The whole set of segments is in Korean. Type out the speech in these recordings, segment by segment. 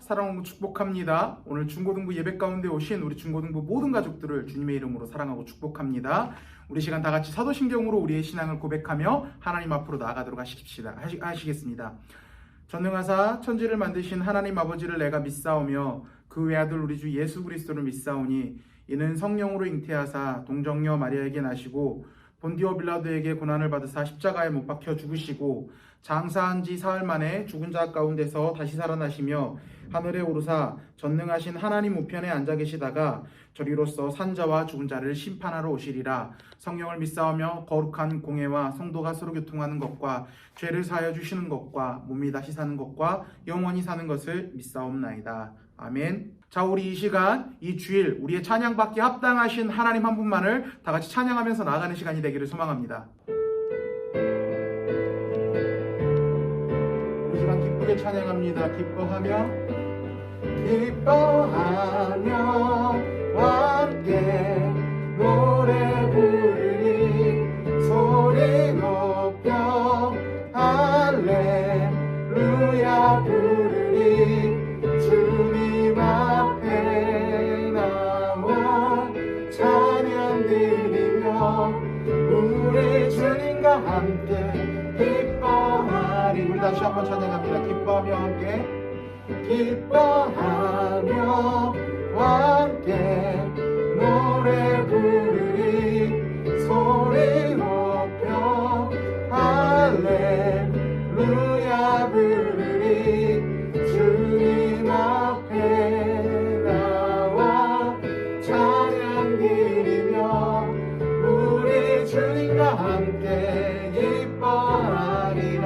사랑하고 축복합니다. 오늘 중고등부 예배 가운데 오신 우리 중고등부 모든 가족들을 주님의 이름으로 사랑하고 축복합니다. 우리 시간 다 같이 사도신경으로 우리의 신앙을 고백하며 하나님 앞으로 나아가도록 하시겠습니다. 전능하사 천지를 만드신 하나님 아버지를 내가 믿사오며 그 외아들 우리 주 예수 그리스도를 믿사오니 이는 성령으로 잉태하사 동정녀 마리아에게 나시고 본디오 빌라도에게 고난을 받으사 십자가에 못 박혀 죽으시고 장사한 지 사흘 만에 죽은 자 가운데서 다시 살아나시며 하늘에 오르사 전능하신 하나님 우편에 앉아 계시다가 저리로서 산자와 죽은 자를 심판하러 오시리라. 성령을 믿사오며 거룩한 공회와 성도가 서로 교통하는 것과 죄를 사하여 주시는 것과 몸이 다시 사는 것과 영원히 사는 것을 믿사옵나이다. 아멘. 자, 우리 이 시간, 이 주일 우리의 찬양받기에 합당하신 하나님 한 분만을 다 같이 찬양하면서 나아가는 시간이 되기를 소망합니다. 우리 시간 기쁘게 찬양합니다. 기뻐하며 함께 노래 부르니 소리 높여 할렐루야 부르니 주님 앞에 나와 찬양 드리며 우리 주님과 함께 기뻐하리. 우리 다시 한번 찬양합니다. 기뻐하며 함께 노래 부르니 소리 높여 할렐루야 부르니 주님 앞에 나와 찬양 드리며 우리 주님과 함께 기뻐하리라.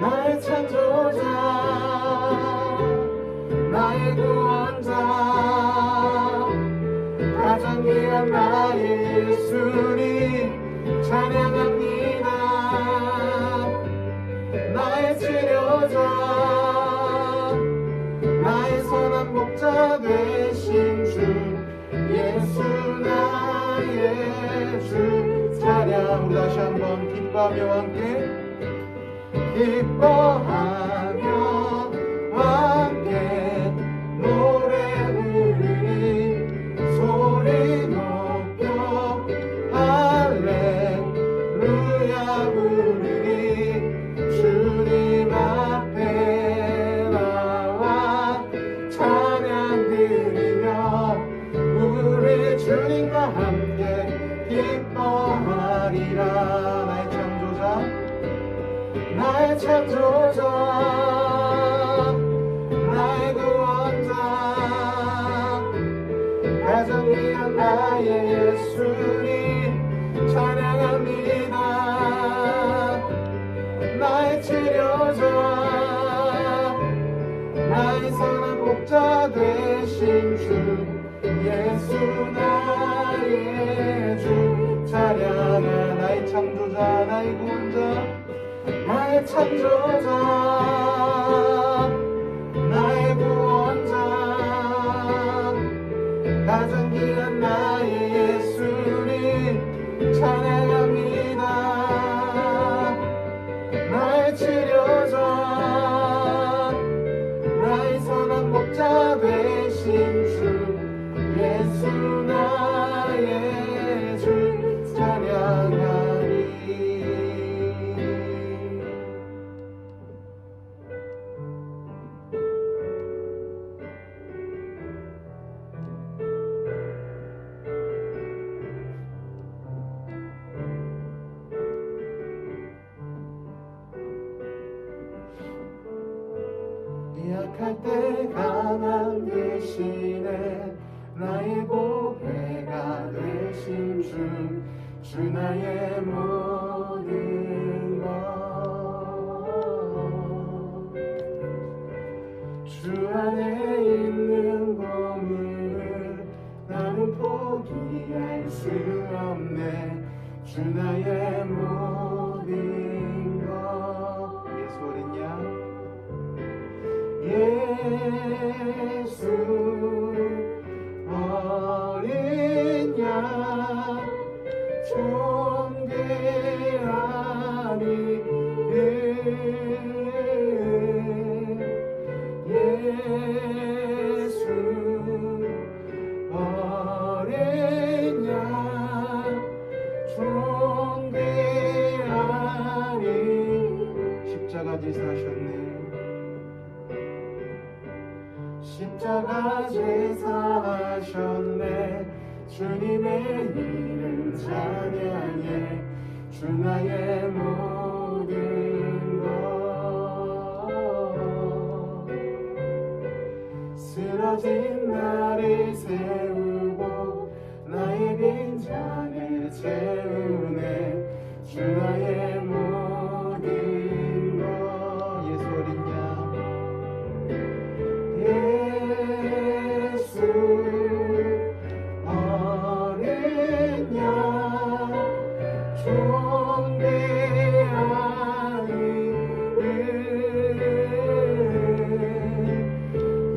나의 창조자 나의 구원자 가장 귀한 나의 예수님 찬양합니다. 나의 치료자 나의 선한 목자 되신 주 예수 나의 주 찬양. 우리 다시 한번 기뻐하며 함께 노래 부르니 소리 높여 할렐루야 부르니 주님 앞에 나와 찬양 드리며 우리 주님과 함께 기뻐하리라. 나의 창조자 나의 구원자 가장 귀한 나의 예수님 찬양합니다. 나의 치료자 나의 선한 목자 되신 주 예수 나의 주 찬양하. 나의 창조자 나의 구원자 나의 창조자 나의 구원자 가장 귀한 나의 예수님 찬양합니다. 나의 치료자 나의 선한 목자 되신 주 예수 나의 주 찬양하리. 약할 때 강한 대신에 나의 보배가 되신 주 나의 모든 것 주 안에 있는 보물 나는 포기할 수 없네. 주 나의 모든 것. 예수 어린 양 예수 어린 양 존귀하니 십자가 제사하셨네. 주님의 이름 찬양해. 주 나의 모든 것. 쓰러진 나를 세우고 나의 빈잔을 채우네. 주 나의 모든 것. 예수 어린 양, 예수 어린 양, 존귀하니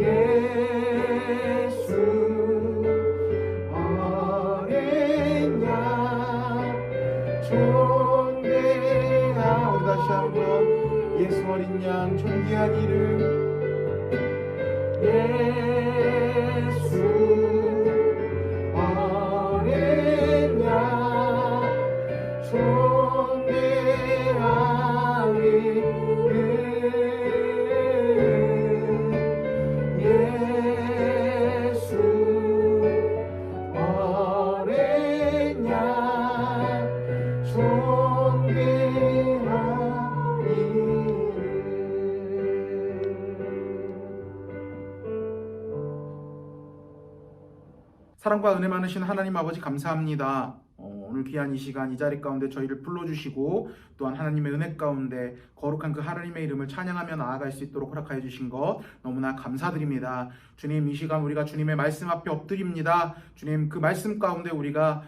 예수 어린 양, 존귀하. 우리 다시 한번 예수 어린 양 존귀한 이름. 예수 어린 양, 존귀한 이름. 예수 어린 양, 존귀한 이름. 사랑과 은혜 많으신 하나님 아버지 감사합니다. 오늘 귀한 이 시간 이 자리 가운데 저희를 불러주시고 또한 하나님의 은혜 가운데 거룩한 그 하나님의 이름을 찬양하며 나아갈 수 있도록 허락하여 주신 것 너무나 감사드립니다. 주님, 이 시간 우리가 주님의 말씀 앞에 엎드립니다. 주님, 그 말씀 가운데 우리가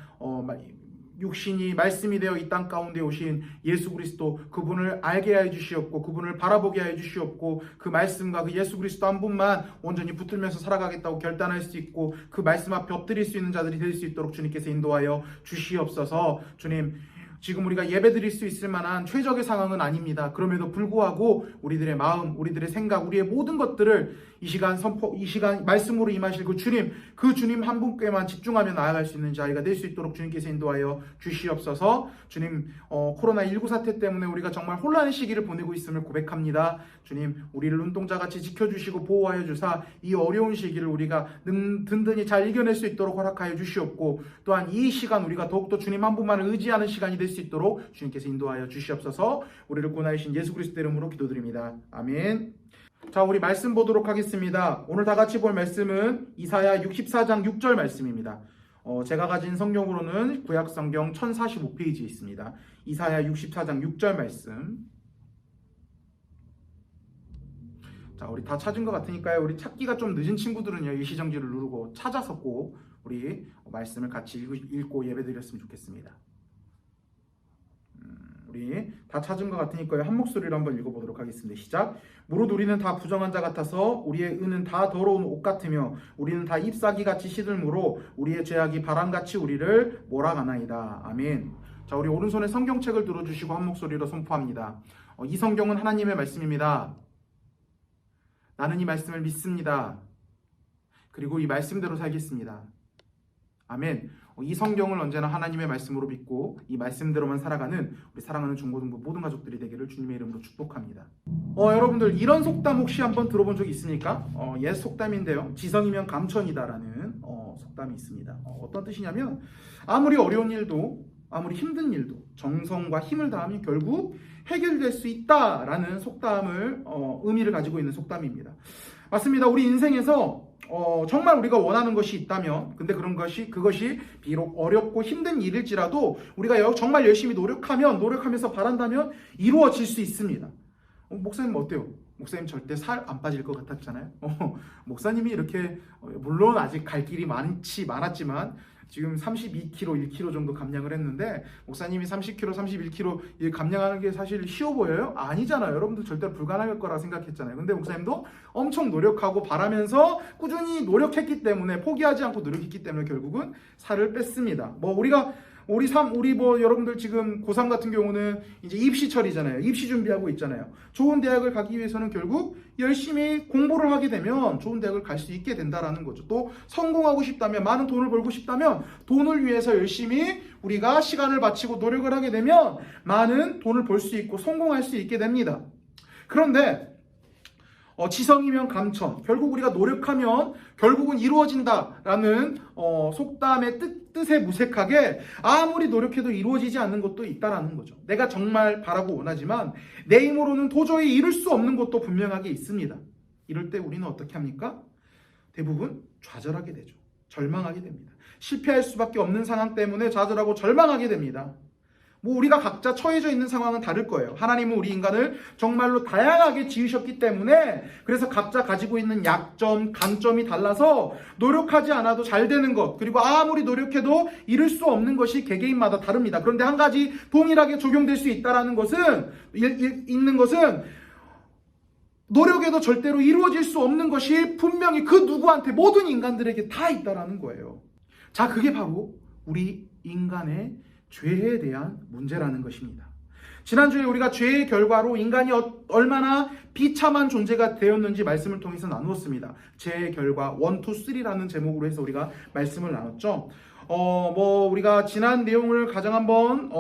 육신이 말씀이 되어 이 땅 가운데 오신 예수 그리스도, 그분을 알게 하여 주시옵고 그분을 바라보게 하여 주시옵고 그 말씀과 그 예수 그리스도 한 분만 온전히 붙들면서 살아가겠다고 결단할 수 있고 그 말씀 앞에 엎드릴 수 있는 자들이 될 수 있도록 주님께서 인도하여 주시옵소서. 주님, 지금 우리가 예배드릴 수 있을 만한 최적의 상황은 아닙니다. 그럼에도 불구하고 우리들의 마음, 우리들의 생각, 우리의 모든 것들을 이 시간 말씀으로 임하실 그 주님 한 분께만 집중하며 나아갈 수 있는 자리가 될 수 있도록 주님께서 인도하여 주시옵소서. 주님, 코로나19 사태 때문에 우리가 정말 혼란의 시기를 보내고 있음을 고백합니다. 주님, 우리를 눈동자같이 지켜주시고 보호하여 주사 이 어려운 시기를 우리가 든든히 잘 이겨낼 수 있도록 허락하여 주시옵고 또한 이 시간 우리가 더욱더 주님 한 분만을 의지하는 시간이 될 수 있도록 주님께서 인도하여 주시옵소서. 우리를 구원하신 예수 그리스도 이름으로 기도드립니다. 아멘. 자, 우리 말씀 보도록 하겠습니다. 오늘 다 같이 볼 말씀은 이사야 64장 6절 말씀입니다. 제가 가진 성경으로는 구약성경 1045페이지에 있습니다. 이사야 64장 6절 말씀. 자, 우리 다 찾은 것 같으니까요. 우리 찾기가 좀 늦은 친구들은요, 일시정지를 누르고 찾아서 꼭 우리 말씀을 같이 읽고 예배드렸으면 좋겠습니다. 우리 다 찾은 것 같으니까요. 한 목소리로 한번 읽어보도록 하겠습니다. 시작. 무릇 우리는 다 부정한 자 같아서 우리의 은은 다 더러운 옷 같으며 우리는 다 잎사귀같이 시들므로 우리의 죄악이 바람같이 우리를 몰아가나이다. 아멘. 자, 우리 오른손에 성경책을 들어주시고 한 목소리로 선포합니다. 이 성경은 하나님의 말씀입니다. 나는 이 말씀을 믿습니다. 그리고 이 말씀대로 살겠습니다. 아멘. 이 성경을 언제나 하나님의 말씀으로 믿고 이 말씀대로만 살아가는 우리 사랑하는 중고등부 모든 가족들이 되기를 주님의 이름으로 축복합니다. 여러분들 이런 속담 혹시 한번 들어본 적 있습니까? 옛 속담인데요. 지성이면 감천이다라는 속담이 있습니다. 어떤 뜻이냐면 아무리 어려운 일도 아무리 힘든 일도 정성과 힘을 다하면 결국 해결될 수 있다라는 속담을 의미를 가지고 있는 속담입니다. 맞습니다. 우리 인생에서 정말 우리가 원하는 것이 있다면, 근데 그것이 비록 어렵고 힘든 일일지라도 우리가 정말 열심히 노력하면서 바란다면 이루어질 수 있습니다. 목사님 어때요? 목사님 절대 살 안 빠질 것 같았잖아요. 목사님이 이렇게 물론 아직 갈 길이 많았지만 지금 32kg, 1kg 정도 감량을 했는데 목사님이 30kg, 31kg 감량하는 게 사실 쉬워 보여요? 아니잖아요. 여러분들 절대로 불가능할 거라 생각했잖아요. 근데 목사님도 엄청 노력하고 바라면서 꾸준히 노력했기 때문에 포기하지 않고 노력했기 때문에 결국은 살을 뺐습니다. 우리 여러분들 지금 고3 같은 경우는 이제 입시철이잖아요. 입시 준비하고 있잖아요. 좋은 대학을 가기 위해서는 결국 열심히 공부를 하게 되면 좋은 대학을 갈 수 있게 된다라는 거죠. 또 성공하고 싶다면, 많은 돈을 벌고 싶다면 돈을 위해서 열심히 우리가 시간을 바치고 노력을 하게 되면 많은 돈을 벌 수 있고 성공할 수 있게 됩니다. 그런데 지성이면 감천. 결국 우리가 노력하면 결국은 이루어진다라는 속담의 뜻에 무색하게 아무리 노력해도 이루어지지 않는 것도 있다라는 거죠. 내가 정말 바라고 원하지만 내 힘으로는 도저히 이룰 수 없는 것도 분명하게 있습니다. 이럴 때 우리는 어떻게 합니까? 대부분 좌절하게 되죠. 절망하게 됩니다. 실패할 수밖에 없는 상황 때문에 좌절하고 절망하게 됩니다. 우리가 각자 처해져 있는 상황은 다를 거예요. 하나님은 우리 인간을 정말로 다양하게 지으셨기 때문에 그래서 각자 가지고 있는 약점, 강점이 달라서 노력하지 않아도 잘 되는 것, 그리고 아무리 노력해도 이룰 수 없는 것이 개개인마다 다릅니다. 그런데 한 가지 동일하게 적용될 수 있는 것은 노력에도 절대로 이루어질 수 없는 것이 분명히 그 누구한테 모든 인간들에게 다 있다라는 거예요. 자, 그게 바로 우리 인간의 죄에 대한 문제라는 것입니다. 지난주에 우리가 죄의 결과로 인간이 얼마나 비참한 존재가 되었는지 말씀을 통해서 나누었습니다. 죄의 결과 1, 2, 3라는 제목으로 해서 우리가 말씀을 나눴죠. 우리가 지난 내용을 가장 한번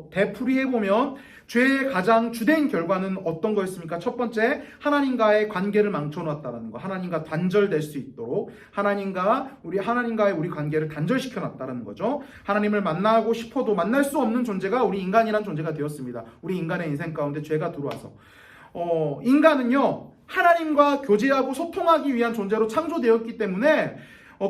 되풀이해보면 죄의 가장 주된 결과는 어떤 거였습니까? 첫 번째, 하나님과의 관계를 망쳐놨다는 거. 하나님과 단절될 수 있도록 하나님과의 우리 관계를 단절시켜놨다는 거죠. 하나님을 만나고 싶어도 만날 수 없는 존재가 우리 인간이란 존재가 되었습니다. 우리 인간의 인생 가운데 죄가 들어와서 인간은요, 하나님과 교제하고 소통하기 위한 존재로 창조되었기 때문에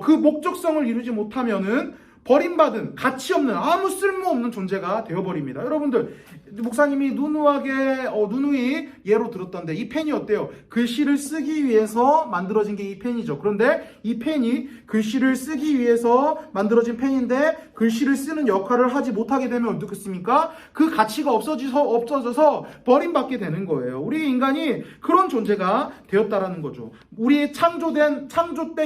그 목적성을 이루지 못하면은 버림받은, 가치 없는, 아무 쓸모없는 존재가 되어버립니다. 여러분들, 목사님이 누누이 예로 들었던데 이 펜이 어때요? 글씨를 쓰기 위해서 만들어진 게 이 펜이죠. 그런데 이 펜이 글씨를 쓰기 위해서 만들어진 펜인데 글씨를 쓰는 역할을 하지 못하게 되면 어떻겠습니까? 그 가치가 없어져서 버림받게 되는 거예요. 우리 인간이 그런 존재가 되었다라는 거죠. 우리 창조 때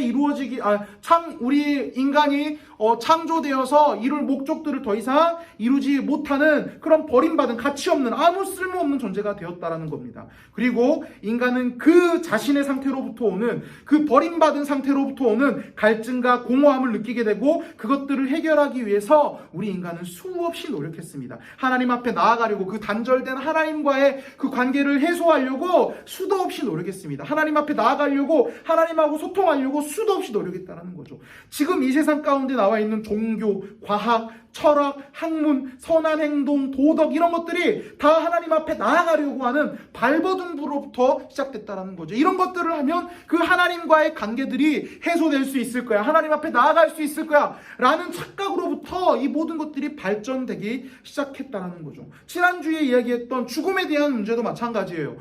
우리 인간이 창조되어서 이룰 목적들을 더 이상 이루지 못하는 그런 버림받은, 가치 없는, 아무 쓸모없는 존재가 되었다라는 겁니다. 그리고 인간은 그 자신의 상태로부터 오는, 그 버림받은 상태로부터 오는 갈증과 공허함을 느끼게 되고 그것들을 해결하기 위해서 우리 인간은 수없이 노력했습니다. 하나님 앞에 나아가려고, 그 단절된 하나님과의 그 관계를 해소하려고 수도 없이 노력했습니다. 하나님 앞에 나아가려고, 하나님하고 소통하려고 수도 없이 노력했다는 거죠. 지금 이 세상 가운데 나와 있는 종교, 과학, 철학, 학문, 선한 행동, 도덕, 이런 것들이 다 하나님 앞에 나아가려고 하는 발버둥부로부터 시작됐다는 거죠. 이런 것들을 하면 그 하나님과의 관계들이 해소될 수 있을 거야, 하나님 앞에 나아갈 수 있을 거야 라는 착각으로부터 이 모든 것들이 발전되기 시작했다는 거죠. 지난주에 이야기했던 죽음에 대한 문제도 마찬가지예요.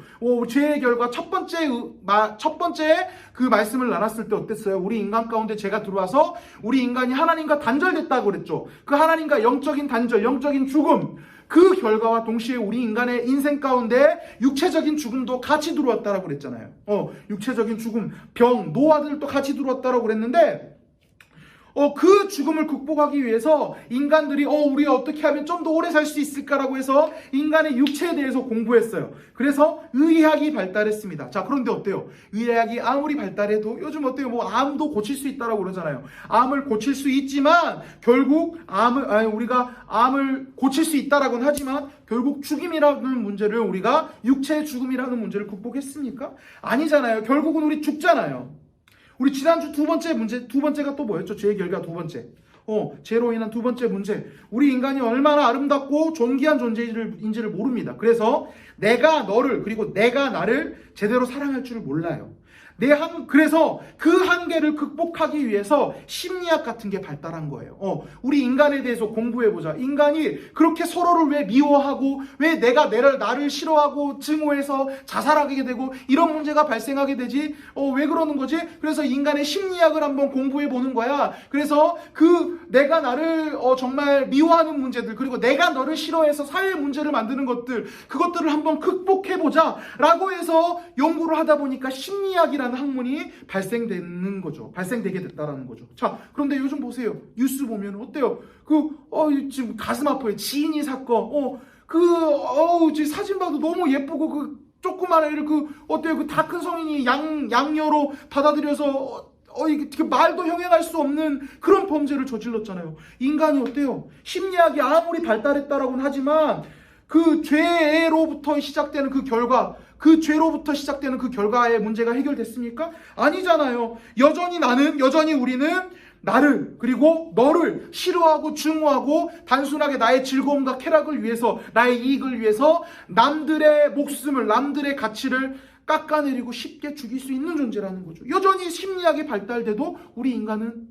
죄의 결과 첫 번째 그 말씀을 나눴을 때 어땠어요? 우리 인간 가운데 죄가 들어와서 우리 인간이 하나님과 단절됐다고 그랬죠. 그 하나님과 영적인 단절, 영적인 죽음, 그 결과와 동시에 우리 인간의 인생 가운데 육체적인 죽음도 같이 들어왔다라고 그랬잖아요. 육체적인 죽음, 병, 노화들도 같이 들어왔다라고 그랬는데 그 죽음을 극복하기 위해서 인간들이 우리 어떻게 하면 좀 더 오래 살 수 있을까라고 해서 인간의 육체에 대해서 공부했어요. 그래서 의학이 발달했습니다. 자, 그런데 어때요? 의학이 아무리 발달해도 요즘 어때요? 암도 고칠 수 있다라고 그러잖아요. 암을 고칠 수 있지만 결국 우리가 암을 고칠 수 있다라고는 하지만 결국 죽음이라는 문제를, 우리가 육체의 죽음이라는 문제를 극복했습니까? 아니잖아요. 결국은 우리 죽잖아요. 우리 지난주 두 번째가 또 뭐였죠? 죄의 결과 두 번째. 죄로 인한 두 번째 문제. 우리 인간이 얼마나 아름답고 존귀한 존재인지를 모릅니다. 그래서 내가 너를, 그리고 내가 나를 제대로 사랑할 줄 몰라요. 그래서 그 한계를 극복하기 위해서 심리학 같은 게 발달한 거예요. 우리 인간에 대해서 공부해보자. 인간이 그렇게 서로를 왜 미워하고, 왜 내가 나를 싫어하고 증오해서 자살하게 되고 이런 문제가 발생하게 되지? 왜 그러는 거지? 그래서 인간의 심리학을 한번 공부해보는 거야. 그래서 내가 나를 정말 미워하는 문제들, 그리고 내가 너를 싫어해서 사회 문제를 만드는 그것들을 한번 극복해보자 라고 해서 연구를 하다 보니까 심리학이라는 학문이 발생되게 됐다라는 거죠. 자, 그런데 요즘 보세요. 뉴스 보면 어때요? 지금 가슴 아파요. 지인이 사건. 지금 사진 봐도 너무 예쁘고, 조그만 애를 어때요? 다 큰 성인이 양녀로 받아들여서 이게 말도 형용할 수 없는 그런 범죄를 저질렀잖아요. 인간이 어때요? 심리학이 아무리 발달했다라고는 하지만 그 죄로부터 시작되는 그 결과, 그 죄로부터 시작되는 그 결과의 문제가 해결됐습니까? 아니잖아요. 여전히 우리는 나를 그리고 너를 싫어하고 증오하고 단순하게 나의 즐거움과 쾌락을 위해서, 나의 이익을 위해서 남들의 목숨을, 남들의 가치를 깎아내리고 쉽게 죽일 수 있는 존재라는 거죠. 여전히 심리학이 발달돼도 우리 인간은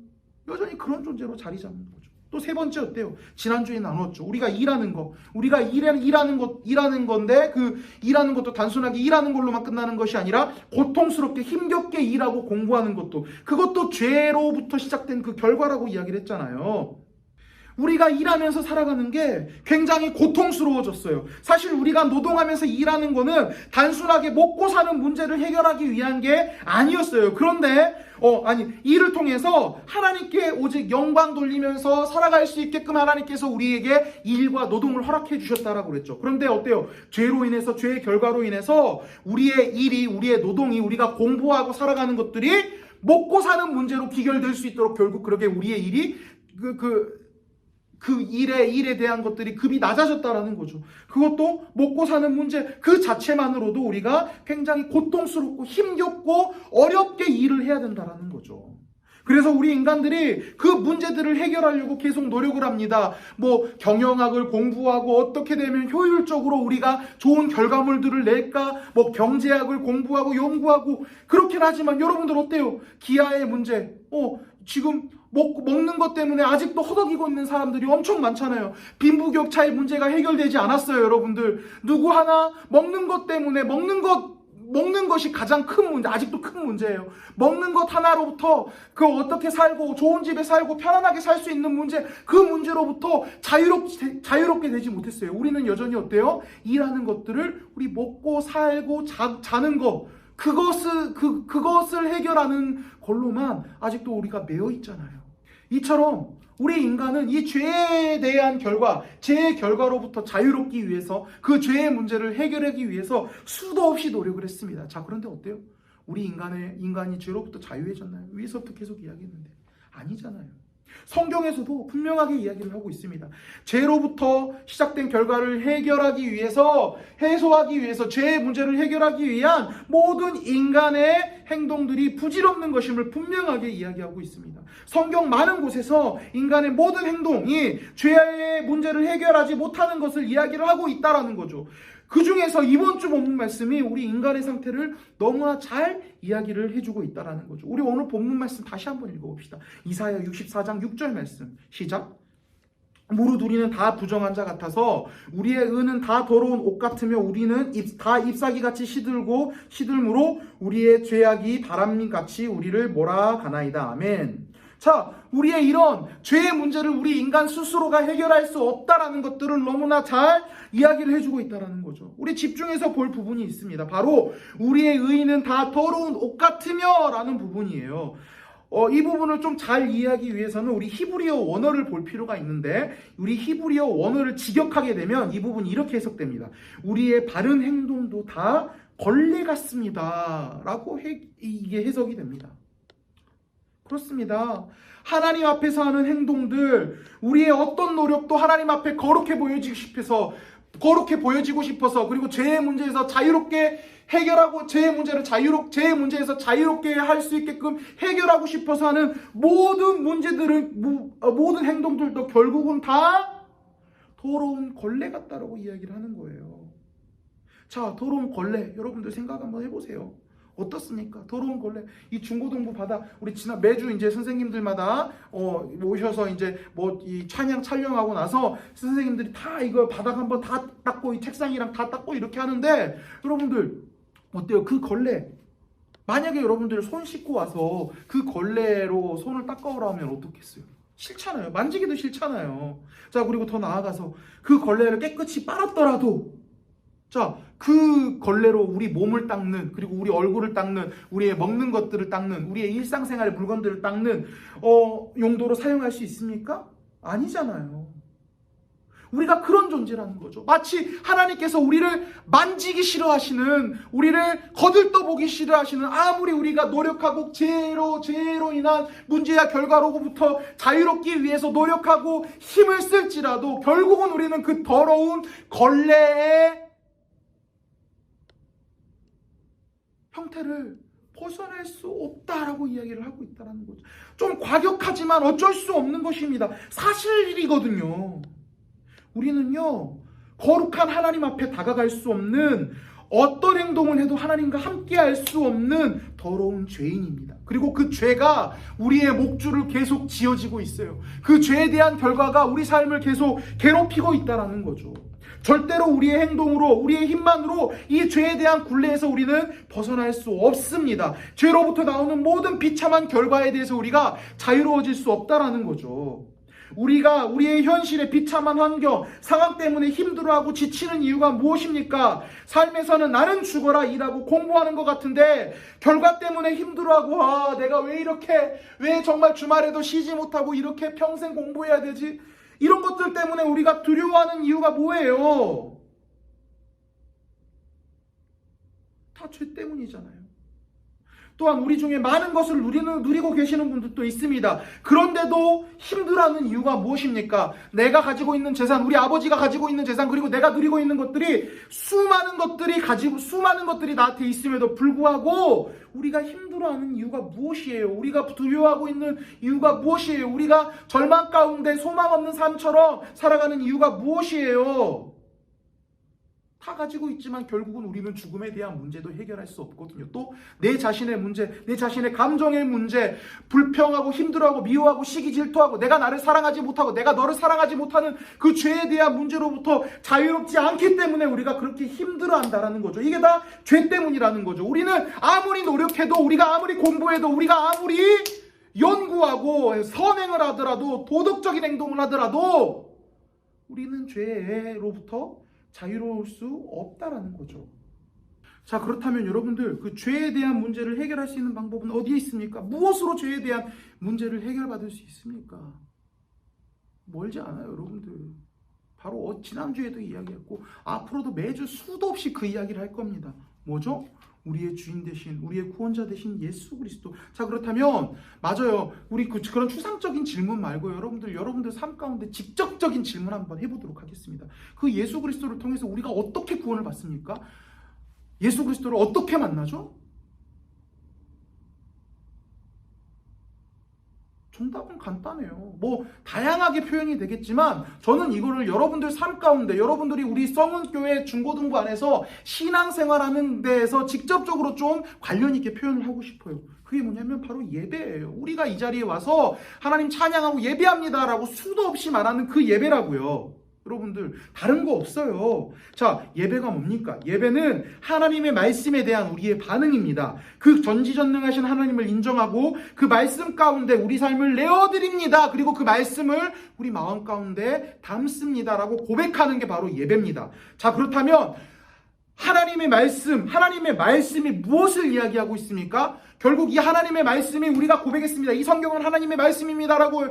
여전히 그런 존재로 자리 잡는 거죠. 또 세 번째 어때요? 지난주에 나눴죠. 우리가 일하는 거. 우리가 일하는 건데 그 일하는 것도 단순하게 일하는 걸로만 끝나는 것이 아니라 고통스럽게 힘겹게 일하고 공부하는 것도, 그것도 죄로부터 시작된 그 결과라고 이야기를 했잖아요. 우리가 일하면서 살아가는 게 굉장히 고통스러워졌어요. 사실 우리가 노동하면서 일하는 거는 단순하게 먹고 사는 문제를 해결하기 위한 게 아니었어요. 그런데 이를 통해서 하나님께 오직 영광 돌리면서 살아갈 수 있게끔 하나님께서 우리에게 일과 노동을 허락해 주셨다라고 그랬죠. 그런데 어때요? 죄로 인해서, 죄의 결과로 인해서 우리의 일이, 우리의 노동이, 우리가 공부하고 살아가는 것들이 먹고 사는 문제로 귀결될 수 있도록 결국 그렇게 우리의 일이 그 일에 대한 것들이 급이 낮아졌다라는 거죠. 그것도 먹고 사는 문제 그 자체만으로도 우리가 굉장히 고통스럽고 힘겹고 어렵게 일을 해야 된다라는 거죠. 그래서 우리 인간들이 그 문제들을 해결하려고 계속 노력을 합니다. 경영학을 공부하고 어떻게 되면 효율적으로 우리가 좋은 결과물들을 낼까, 경제학을 공부하고 연구하고 그렇긴 하지만 여러분들 어때요? 기아의 문제, 지금 먹는 것 때문에 아직도 허덕이고 있는 사람들이 엄청 많잖아요. 빈부격차의 문제가 해결되지 않았어요, 여러분들. 누구 하나 먹는 것 때문에 먹는 것이 가장 큰 문제, 아직도 큰 문제예요. 먹는 것 하나로부터 어떻게 살고 좋은 집에 살고 편안하게 살 수 있는 문제, 그 문제로부터 자유롭게 되지 못했어요. 우리는 여전히 어때요? 일하는 것들을 우리 먹고 살고 자는 거, 그것을 해결하는 걸로만 아직도 우리가 매여 있잖아요. 이처럼 우리 인간은 이 죄에 대한 죄의 결과로부터 자유롭기 위해서, 그 죄의 문제를 해결하기 위해서 수도 없이 노력을 했습니다. 자, 그런데 어때요? 우리 인간이 죄로부터 자유해졌나요? 위에서부터 계속 이야기했는데 아니잖아요. 성경에서도 분명하게 이야기를 하고 있습니다. 죄로부터 시작된 결과를 해소하기 위해서 죄의 문제를 해결하기 위한 모든 인간의 행동들이 부질없는 것임을 분명하게 이야기하고 있습니다. 성경 많은 곳에서 인간의 모든 행동이 죄의 문제를 해결하지 못하는 것을 이야기를 하고 있다라는 거죠. 그 중에서 이번 주 본문 말씀이 우리 인간의 상태를 너무나 잘 이야기를 해주고 있다는 거죠. 우리 오늘 본문 말씀 다시 한번 읽어봅시다. 이사야 64장 6절 말씀 시작. 무릇 우리는 다 부정한 자 같아서 우리의 의는 다 더러운 옷 같으며 우리는 다 잎사귀같이 시들므로 우리의 죄악이 바람같이 우리를 몰아가나이다. 아멘. 자, 우리의 이런 죄의 문제를 우리 인간 스스로가 해결할 수 없다라는 것들을 너무나 잘 이야기를 해주고 있다는 거죠. 우리 집중해서 볼 부분이 있습니다. 바로 우리의 의는 다 더러운 옷 같으며 라는 부분이에요. 이 부분을 좀 잘 이해하기 위해서는 우리 히브리어 원어를 볼 필요가 있는데, 우리 히브리어 원어를 직역하게 되면 이 부분이 이렇게 해석됩니다. 우리의 바른 행동도 다 걸레 같습니다 라고 이게 해석이 됩니다. 그렇습니다. 하나님 앞에서 하는 행동들, 우리의 어떤 노력도 하나님 앞에 거룩해 보여지고 싶어서, 그리고 죄의 문제에서 자유롭게 해결하고 죄의 문제에서 자유롭게 할 수 있게끔 해결하고 싶어서 하는 모든 모든 행동들도 결국은 다 더러운 걸레 같다라고 이야기를 하는 거예요. 자, 더러운 걸레, 여러분들 생각 한번 해보세요. 어떻습니까? 더러운 걸레. 이 중고등부 바다, 우리 매주 이제 선생님들마다 모셔서 이제 이 찬양 촬영하고 나서 선생님들이 다 이거 바닥 한번 다 닦고 이 책상이랑 다 닦고 이렇게 하는데, 여러분들 어때요? 그 걸레, 만약에 여러분들 손 씻고 와서 그 걸레로 손을 닦아오라 하면 어떻겠어요? 싫잖아요. 만지기도 싫잖아요. 자, 그리고 더 나아가서 그 걸레를 깨끗이 빨았더라도, 자, 그 걸레로 우리 몸을 닦는, 그리고 우리 얼굴을 닦는, 우리의 먹는 것들을 닦는, 우리의 일상생활의 물건들을 닦는 용도로 사용할 수 있습니까? 아니잖아요. 우리가 그런 존재라는 거죠. 마치 하나님께서 우리를 만지기 싫어하시는, 우리를 거들떠보기 싫어하시는, 아무리 우리가 노력하고 죄로 인한 문제야 결과로부터 자유롭기 위해서 노력하고 힘을 쓸지라도 결국은 우리는 그 더러운 걸레에 형태를 벗어날 수 없다라고 이야기를 하고 있다는 거죠. 좀 과격하지만 어쩔 수 없는 것입니다. 사실이거든요. 우리는요, 거룩한 하나님 앞에 다가갈 수 없는, 어떤 행동을 해도 하나님과 함께 할 수 없는 더러운 죄인입니다. 그리고 그 죄가 우리의 목줄을 계속 지어지고 있어요. 그 죄에 대한 결과가 우리 삶을 계속 괴롭히고 있다는 거죠. 절대로 우리의 행동으로, 우리의 힘만으로 이 죄에 대한 굴레에서 우리는 벗어날 수 없습니다. 죄로부터 나오는 모든 비참한 결과에 대해서 우리가 자유로워질 수 없다는 거죠. 우리가 우리의 현실의 비참한 환경, 상황 때문에 힘들어하고 지치는 이유가 무엇입니까? 삶에서는 나는 죽어라 일하고 공부하는 것 같은데 결과 때문에 힘들어하고 내가 왜 정말 주말에도 쉬지 못하고 이렇게 평생 공부해야 되지? 이런 것들 때문에 우리가 두려워하는 이유가 뭐예요? 다 죄 때문이잖아요. 또한 우리 중에 많은 것을 누리고 계시는 분들도 있습니다. 그런데도 힘들어하는 이유가 무엇입니까? 내가 가지고 있는 재산, 우리 아버지가 가지고 있는 재산, 그리고 내가 누리고 있는 것들이 수많은 것들이 나한테 있음에도 불구하고 우리가 힘들어하는 이유가 무엇이에요? 우리가 두려워하고 있는 이유가 무엇이에요? 우리가 절망 가운데 소망 없는 삶처럼 살아가는 이유가 무엇이에요? 다 가지고 있지만 결국은 우리는 죽음에 대한 문제도 해결할 수 없거든요. 또 내 자신의 문제, 내 자신의 감정의 문제, 불평하고 힘들어하고 미워하고 시기 질투하고 내가 나를 사랑하지 못하고 내가 너를 사랑하지 못하는 그 죄에 대한 문제로부터 자유롭지 않기 때문에 우리가 그렇게 힘들어한다라는 거죠. 이게 다 죄 때문이라는 거죠. 우리는 아무리 노력해도, 우리가 아무리 공부해도, 우리가 아무리 연구하고 선행을 하더라도, 도덕적인 행동을 하더라도 우리는 죄로부터 자유로울 수 없다라는 거죠. 자, 그렇다면 여러분들, 그 죄에 대한 문제를 해결할 수 있는 방법은 어디에 있습니까? 무엇으로 죄에 대한 문제를 해결받을 수 있습니까? 멀지 않아요, 여러분들. 바로 지난주에도 이야기했고 앞으로도 매주 수도 없이 그 이야기를 할 겁니다. 뭐죠? 우리의 주인 되신, 우리의 구원자 되신 예수 그리스도. 자, 그렇다면 맞아요. 우리 그런 추상적인 질문 말고 여러분들 삶 가운데 직접적인 질문 한번 해보도록 하겠습니다. 그 예수 그리스도를 통해서 우리가 어떻게 구원을 받습니까? 예수 그리스도를 어떻게 만나죠? 정답은 간단해요. 다양하게 표현이 되겠지만 저는 이거를 여러분들 삶 가운데, 여러분들이 우리 성은교회 중고등부 안에서 신앙생활하는 데에서 직접적으로 좀 관련 있게 표현을 하고 싶어요. 그게 뭐냐면 바로 예배예요. 우리가 이 자리에 와서 하나님 찬양하고 예배합니다라고 수도 없이 말하는 그 예배라고요. 여러분들, 다른 거 없어요. 자, 예배가 뭡니까? 예배는 하나님의 말씀에 대한 우리의 반응입니다. 그 전지전능하신 하나님을 인정하고 그 말씀 가운데 우리 삶을 내어드립니다. 그리고 그 말씀을 우리 마음 가운데 담습니다라고 고백하는 게 바로 예배입니다. 자, 그렇다면 하나님의 말씀이 무엇을 이야기하고 있습니까? 결국 이 하나님의 말씀이, 우리가 고백했습니다. 이 성경은 하나님의 말씀입니다라고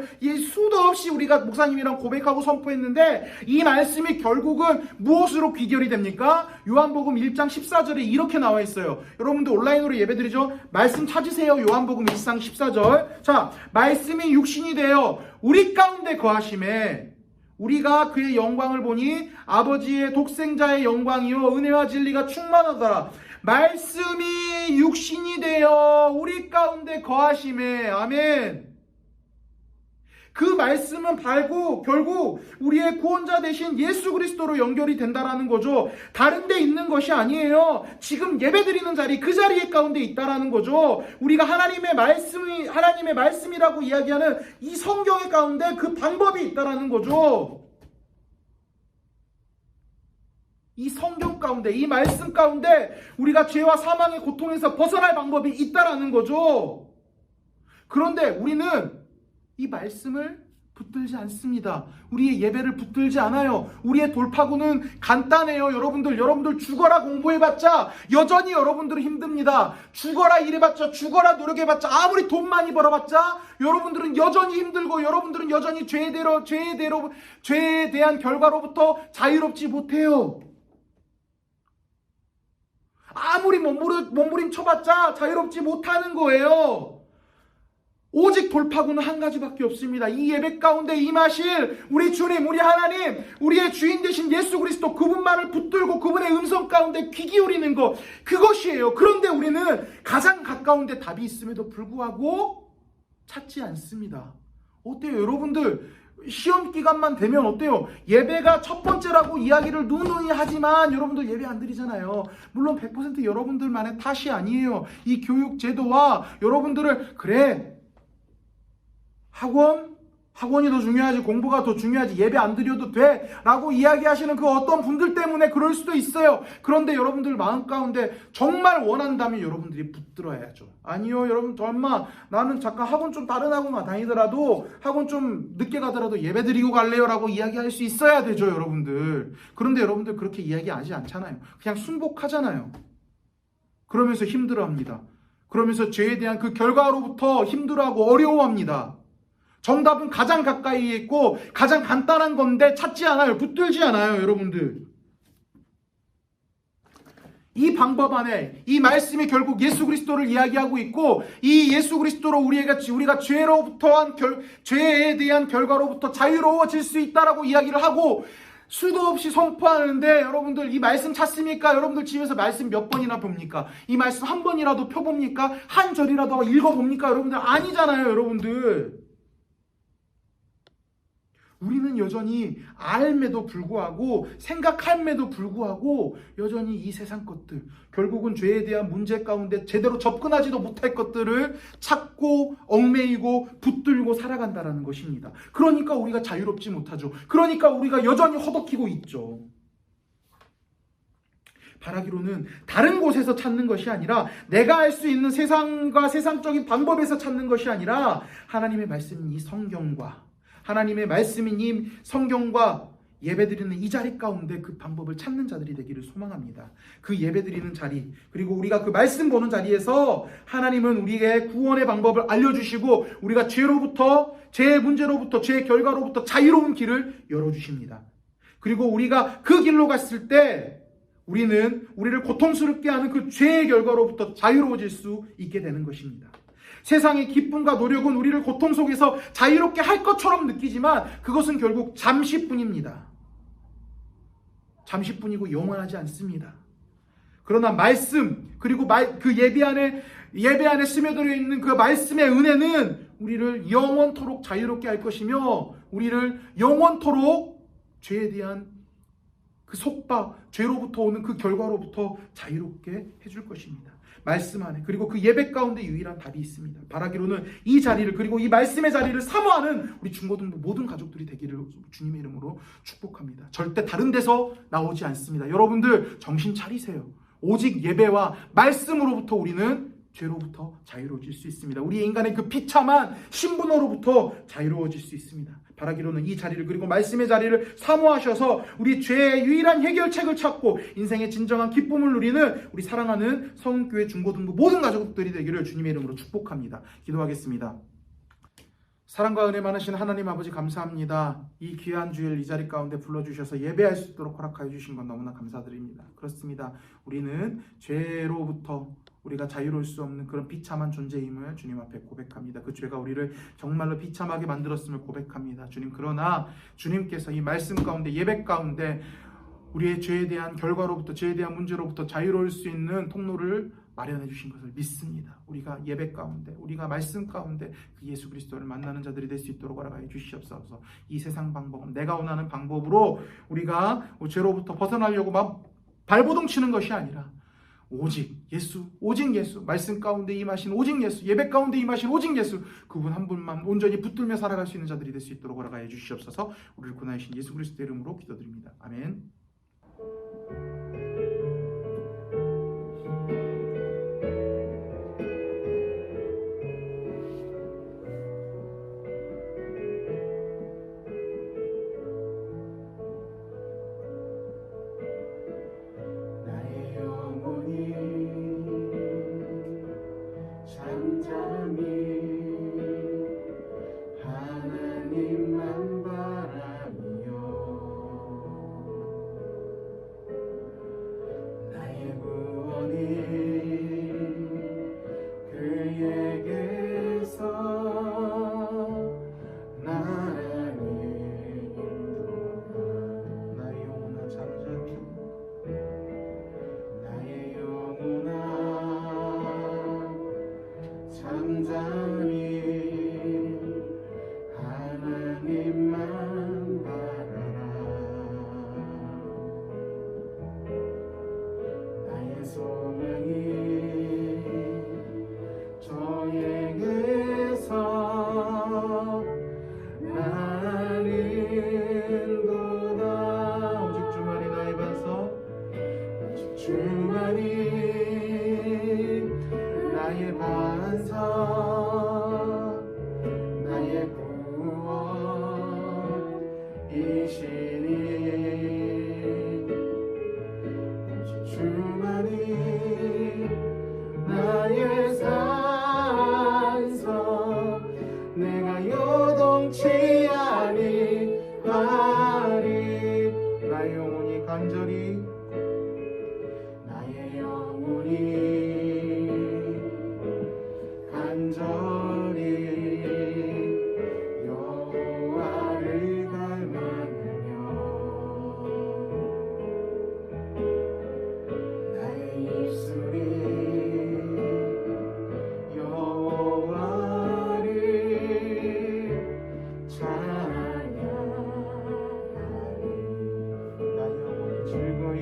수도 없이 우리가 목사님이랑 고백하고 선포했는데 이 말씀이 결국은 무엇으로 귀결이 됩니까? 요한복음 1장 14절에 이렇게 나와 있어요. 여러분들 온라인으로 예배드리죠? 말씀 찾으세요. 요한복음 1장 14절. 자, 말씀이 육신이 되어 우리 가운데 거하심에 우리가 그의 영광을 보니 아버지의 독생자의 영광이요 은혜와 진리가 충만하더라. 말씀이 육신이 되어 우리 가운데 거하심에, 아멘. 그 말씀은 결국 우리의 구원자 되신 예수 그리스도로 연결이 된다라는 거죠. 다른 데 있는 것이 아니에요. 지금 예배드리는 자리, 그 자리에 가운데 있다라는 거죠. 우리가 하나님의 말씀이라고 이야기하는 이 성경의 가운데 그 방법이 있다라는 거죠. 이 성경 가운데, 이 말씀 가운데 우리가 죄와 사망의 고통에서 벗어날 방법이 있다라는 거죠. 그런데 우리는 이 말씀을 붙들지 않습니다. 우리의 예배를 붙들지 않아요. 우리의 돌파구는 간단해요. 여러분들 죽어라 공부해봤자 여전히 여러분들은 힘듭니다. 죽어라 일해봤자, 죽어라 노력해봤자, 아무리 돈 많이 벌어봤자 여러분들은 여전히 힘들고 여러분들은 여전히 죄에 대한 결과로부터 자유롭지 못해요. 아무리 몸부림쳐봤자 자유롭지 못하는 거예요. 오직 돌파구는 한 가지밖에 없습니다. 이 예배 가운데 임하실 우리 주님, 우리 하나님, 우리의 주인 되신 예수 그리스도, 그분만을 붙들고 그분의 음성 가운데 귀 기울이는 것, 그것이에요. 그런데 우리는 가장 가까운 데 답이 있음에도 불구하고 찾지 않습니다. 어때요? 여러분들 시험 기간만 되면 어때요? 예배가 첫 번째라고 이야기를 누누이 하지만 여러분들 예배 안 드리잖아요. 물론 100% 여러분들만의 탓이 아니에요. 이 교육 제도와 여러분들을 그래, 학원이 더 중요하지, 공부가 더 중요하지, 예배 안 드려도 돼 라고 이야기하시는 그 어떤 분들 때문에 그럴 수도 있어요. 그런데 여러분들 마음 가운데 정말 원한다면 여러분들이 붙들어야죠. 아니요, 여러분, 엄마 나는 잠깐 학원 좀 다른 학원만 다니더라도, 학원 좀 늦게 가더라도 예배 드리고 갈래요 라고 이야기할 수 있어야 되죠, 여러분들. 그런데 여러분들 그렇게 이야기하지 않잖아요. 그냥 순복하잖아요. 그러면서 힘들어합니다. 그러면서 죄에 대한 그 결과로부터 힘들어하고 어려워합니다. 정답은 가장 가까이에 있고 가장 간단한 건데 찾지 않아요. 붙들지 않아요, 여러분들. 이 방법 안에 이 말씀이 결국 예수 그리스도를 이야기하고 있고, 이 예수 그리스도로 우리가 죄에 대한 결과로부터 자유로워질 수 있다라고 이야기를 하고 수도 없이 선포하는데, 여러분들 이 말씀 찾습니까? 여러분들 집에서 말씀 몇 번이나 봅니까? 이 말씀 한 번이라도 펴봅니까? 한 절이라도 읽어봅니까? 여러분들 아니잖아요, 여러분들. 우리는 여전히 알매도 불구하고, 생각함에도 불구하고 여전히 이 세상 것들, 결국은 죄에 대한 문제 가운데 제대로 접근하지도 못할 것들을 찾고 얽매이고 붙들고 살아간다는 것입니다. 그러니까 우리가 자유롭지 못하죠. 그러니까 우리가 여전히 허덕이고 있죠. 바라기로는 다른 곳에서 찾는 것이 아니라, 내가 알 수 있는 세상과 세상적인 방법에서 찾는 것이 아니라, 하나님의 말씀인 이 성경과, 하나님의 말씀인 이 성경과 예배드리는 이 자리 가운데 그 방법을 찾는 자들이 되기를 소망합니다. 그 예배드리는 자리, 그리고 우리가 그 말씀 보는 자리에서 하나님은 우리의 구원의 방법을 알려주시고, 우리가 죄로부터, 죄의 문제로부터, 죄의 결과로부터 자유로운 길을 열어주십니다. 그리고 우리가 그 길로 갔을 때 우리는 우리를 고통스럽게 하는 그 죄의 결과로부터 자유로워질 수 있게 되는 것입니다. 세상의 기쁨과 노력은 우리를 고통 속에서 자유롭게 할 것처럼 느끼지만 그것은 결국 잠시뿐입니다. 잠시뿐이고 영원하지 않습니다. 그러나 말씀, 그리고 그 예배 안에 스며들어 있는 그 말씀의 은혜는 우리를 영원토록 자유롭게 할 것이며, 우리를 영원토록 죄에 대한 그 속박, 죄로부터 오는 그 결과로부터 자유롭게 해줄 것입니다. 말씀 안에, 그리고 그 예배 가운데 유일한 답이 있습니다. 바라기로는 이 자리를, 그리고 이 말씀의 자리를 사모하는 우리 중고등부 모든 가족들이 되기를 주님의 이름으로 축복합니다. 절대 다른 데서 나오지 않습니다. 여러분들 정신 차리세요. 오직 예배와 말씀으로부터 우리는 죄로부터 자유로워질 수 있습니다. 우리 인간의 그 비참한 신분으로부터 자유로워질 수 있습니다. 바라기로는 이 자리를, 그리고 말씀의 자리를 사모하셔서 우리 죄의 유일한 해결책을 찾고 인생의 진정한 기쁨을 누리는 우리 사랑하는 성교회 중고등부 모든 가족들이 되기를 주님의 이름으로 축복합니다. 기도하겠습니다. 사랑과 은혜 많으신 하나님 아버지, 감사합니다. 이 귀한 주일 이 자리 가운데 불러주셔서 예배할 수 있도록 허락하여 주신 건 너무나 감사드립니다. 그렇습니다. 우리는 죄로부터 우리가 자유로울 수 없는 그런 비참한 존재임을 주님 앞에 고백합니다. 그 죄가 우리를 정말로 비참하게 만들었음을 고백합니다. 주님, 그러나 주님께서 이 말씀 가운데, 예배 가운데 우리의 죄에 대한 결과로부터, 죄에 대한 문제로부터 자유로울 수 있는 통로를 마련해 주신 것을 믿습니다. 우리가 예배 가운데, 우리가 말씀 가운데 그 예수 그리스도를 만나는 자들이 될 수 있도록 허락하여 주시옵소서. 이 세상 방법은, 내가 원하는 방법으로 우리가 죄로부터 벗어나려고 막 발버둥 치는 것이 아니라 오직 예수, 말씀 가운데 임하신 오직 예수, 예배 가운데 임하신 오직 예수, 그분 한 분만 온전히 붙들며 살아갈 수 있는 자들이 될 수 있도록 허락하여 주시옵소서. 우리를 구원하신 예수 그리스도의 이름으로 기도드립니다. 아멘. 하나님만 바라며 요동치 아니하리. 나의 영혼이 간절히 나의 영혼이 간절히 여호와를 갈망하며 나의 입술이 여호와를 찬양하리. 나의 영혼이 즐거이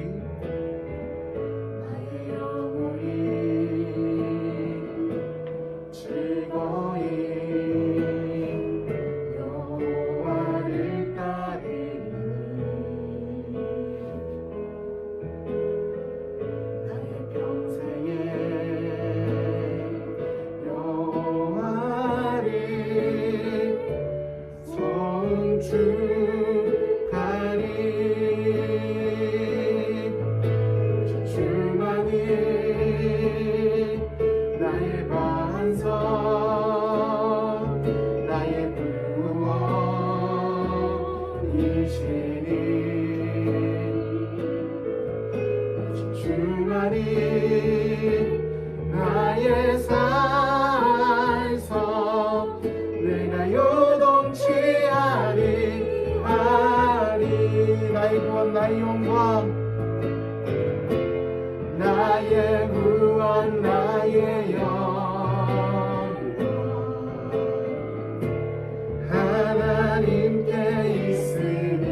나의 영혼이 즐거이 여호와를 따르니 나의 평생에 여호와를 송축하리. 주만이 나의 반석 나의 구원이시니 주만이 나의 산성 내가 요동치 아니하리. 나의 구원 나의 영광 나의 구원 나의 영광 하나님께 있으니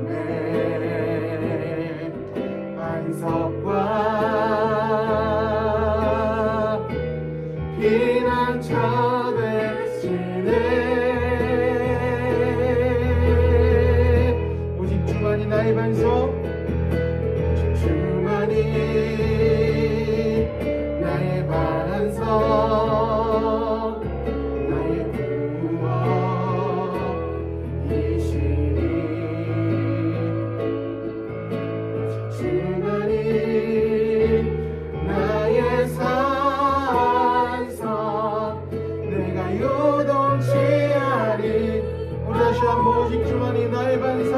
내 힘의 반석과 피난처 되시네. 오직 주만이 나의 반석 오직 주만이 나의 반석 나의 구원이시니 오직 주만이 나의 산성 내가 요동치 아니. 우리 다시 한번 오직 주만이 나의 반석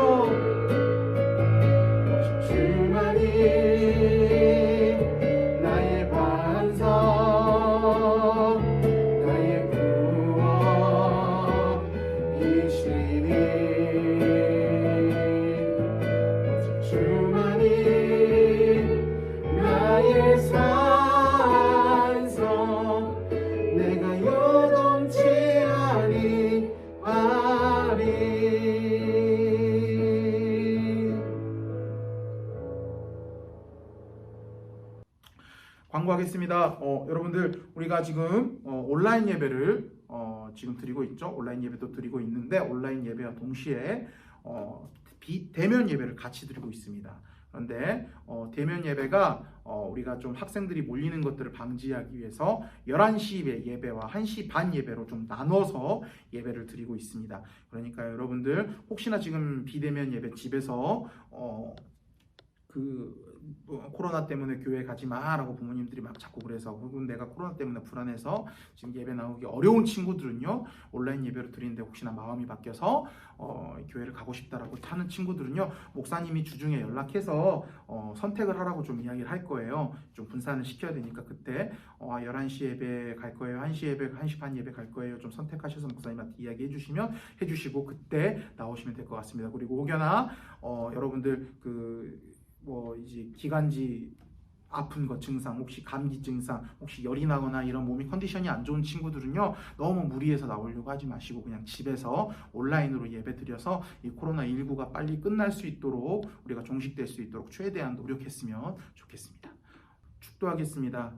오직 주만이 나의 반석 나의 구원이시니 오직 주만이 나의 산성 내가 요동치 아니하리. 광고하겠습니다. 여러분들 우리가 지금 온라인 예배를 지금 드리고 있죠. 온라인 예배도 드리고 있는데 온라인 예배와 동시에 대면 예배를 같이 드리고 있습니다. 그런데 대면 예배가 우리가 좀 학생들이 몰리는 것들을 방지하기 위해서 11시 예배와 1시 반 예배로 좀 나눠서 예배를 드리고 있습니다. 그러니까 여러분들 혹시나 지금 비대면 예배 집에서 코로나 때문에 교회 가지 마라고 부모님들이 막 자꾸 그래서, 혹은 내가 코로나 때문에 불안해서 지금 예배 나오기 어려운 친구들은요, 온라인 예배를 드리는데 혹시나 마음이 바뀌어서 교회를 가고 싶다라고 하는 친구들은요, 목사님이 주중에 연락해서 선택을 하라고 좀 이야기를 할 거예요. 좀 분산을 시켜야 되니까 그때 11시 예배 갈 거예요, 1시 예배, 1시 반 예배 갈 거예요, 좀 선택하셔서 목사님한테 이야기해 주시고 그때 나오시면 될 것 같습니다. 그리고 혹여나 여러분들 이제 기관지 아픈 것 증상, 혹시 감기 증상, 혹시 열이 나거나 이런 몸이 컨디션이 안 좋은 친구들은요, 너무 무리해서 나오려고 하지 마시고 그냥 집에서 온라인으로 예배 드려서 이 코로나19가 빨리 끝날 수 있도록, 우리가 종식될 수 있도록 최대한 노력했으면 좋겠습니다. 축도하겠습니다.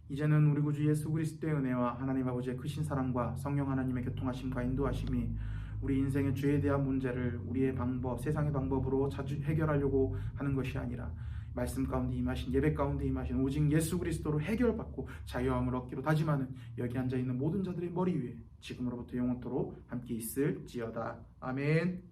이제는 우리 구주 예수 그리스도의 은혜와 하나님 아버지의 크신 사랑과 성령 하나님의 교통하심과 인도하심이 우리 인생의 죄에 대한 문제를 우리의 방법, 세상의 방법으로 자주 해결하려고 하는 것이 아니라 말씀 가운데 임하신, 예배 가운데 임하신 오직 예수 그리스도로 해결받고 자유함을 얻기로 다짐하는 여기 앉아있는 모든 자들의 머리 위에 지금으로부터 영원토록 함께 있을지어다. 아멘.